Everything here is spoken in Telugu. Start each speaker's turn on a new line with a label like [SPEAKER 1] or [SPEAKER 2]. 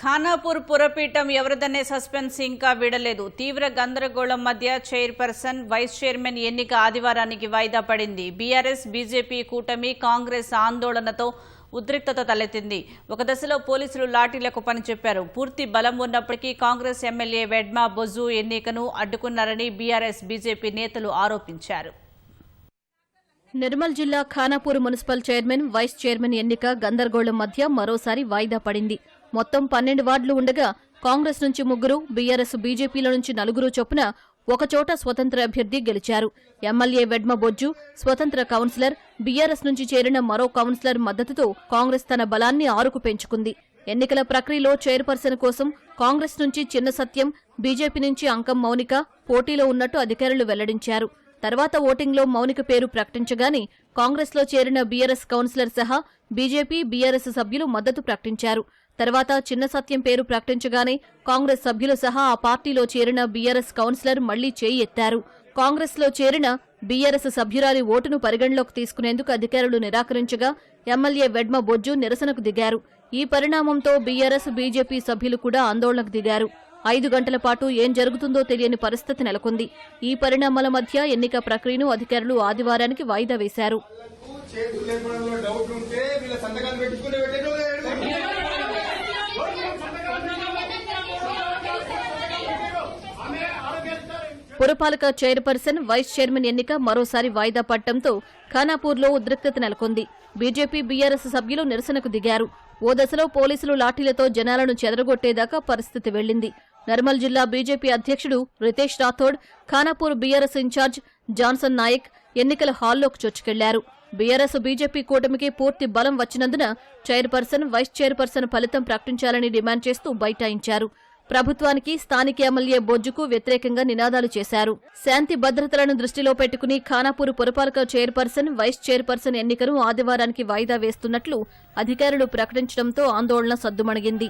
[SPEAKER 1] ఖానాపూర్ పురపీఠం ఎవరిదనే సస్పెన్స్ ఇంకా వీడలేదు. తీవ్ర గందరగోళం మధ్య చైర్పర్సన్, వైస్ చైర్మన్ ఎన్నిక ఆదివారానికి వాయిదా పడింది. బీఆర్ఎస్, బీజేపీ కూటమి, కాంగ్రెస్ ఆందోళనతో ఉద్రిక్తత తలెత్తింది. ఒక దశలో పోలీసులు లాఠీలకు పనిచెప్పారు. పూర్తి బలం ఉన్నప్పటికీ కాంగ్రెస్ ఎమ్మెల్యే వెడ్మా బొజ్జు ఎన్నికను అడ్డుకున్నారని బీఆర్ఎస్, బీజేపీ నేతలు ఆరోపించారు.
[SPEAKER 2] నిర్మల్ జిల్లా Khanapur municipal chairman, vice chairman ఎన్నిక గందరగోళం మధ్య మరోసారి వాయిదా పడింది. మొత్తం 12 వార్డులు ఉండగా కాంగ్రెస్ నుంచి 3, బీఆర్ఎస్, బీజేపీల నుంచి 4 చొప్పున ఒకచోట స్వతంత్ర అభ్యర్థి గెలిచారు. ఎమ్మెల్యే వెడ్మ బొజ్జు, స్వతంత్ర కౌన్సిలర్, బీఆర్ఎస్ నుంచి చేరిన మరో కౌన్సిలర్ మద్దతుతో కాంగ్రెస్ తన బలాన్ని 6కు పెంచుకుంది. ఎన్నికల ప్రక్రియలో చైర్పర్సన్ కోసం కాంగ్రెస్ నుంచి చిన్న సత్యం, బీజేపీ నుంచి అంకం మౌనిక పోటీలో ఉన్నట్టు అధికారులు వెల్లడించారు. తర్వాత ఓటింగ్లో మౌనిక పేరు ప్రకటించగానే కాంగ్రెస్లో చేరిన బీఆర్ఎస్ కౌన్సిలర్ సహా బీజేపీ, బీఆర్ఎస్ సభ్యులు మద్దతు ప్రకటించారు. తర్వాత చిన్న సత్యం పేరు ప్రకటించగానే కాంగ్రెస్ సభ్యులు సహా ఆ పార్టీలో చేరిన బీఆర్ఎస్ కౌన్సిలర్ మళ్లీ చేయి ఎత్తారు. కాంగ్రెస్లో చేరిన బీఆర్ఎస్ సభ్యురాలి ఓటును పరిగణలోకి తీసుకునేందుకు అధికారులు నిరాకరించగా ఎమ్మెల్యే వెడ్మ బొజ్జు నిరసనకు దిగారు. ఈ పరిణామంతో బీఆర్ఎస్, బీజేపీ సభ్యులు కూడా ఆందోళనకు దిగారు. 5 గంటల పాటు ఏం జరుగుతుందో తెలియని పరిస్థితి నెలకొంది. ఈ పరిణామాల మధ్య ఎన్నిక ప్రక్రియను అధికారులు ఆదివారానికి వాయిదా వేశారు. పురపాలక చైర్పర్సన్, వైస్ చైర్మన్ ఎన్నిక మరోసారి వాయిదా పడటంతో ఖానాపూర్లో ఉద్రిక్తత నెలకొంది. బీజేపీ, బీఆర్ఎస్ సభ్యులు నిరసనకు దిగారు. ఓ దశలో పోలీసులు లాఠీలతో జనాలను చెదరగొట్టేదాకా పరిస్థితి వెళ్లింది. నిర్మల్ జిల్లా బీజేపీ అధ్యక్షుడు Ritesh Rathod, Khanapur BRS in charge Johnson Naik ఎన్నికల హాల్లోకి చొచ్చుకెళ్లారు. బీఆర్ఎస్, బీజేపీ కూటమికి పూర్తి బలం వచ్చినందున చైర్పర్సన్, వైస్ చైర్పర్సన్ ఫలితం ప్రకటించాలని డిమాండ్ చేస్తూ బైఠాయించారు. ప్రభుత్వానికి, స్థానిక ఎమ్మెల్యే బొజ్జుకు వ్యతిరేకంగా నినాదాలు చేశారు. శాంతి భద్రతలను దృష్టిలో పెట్టుకుని ఖానాపూర్ పురపాలక చైర్పర్సన్, వైస్ చైర్పర్సన్ ఎన్నికను ఆదివారానికి వాయిదా వేస్తున్నట్లు అధికారులు ప్రకటించడంతో ఆందోళన సద్దుమణిగింది.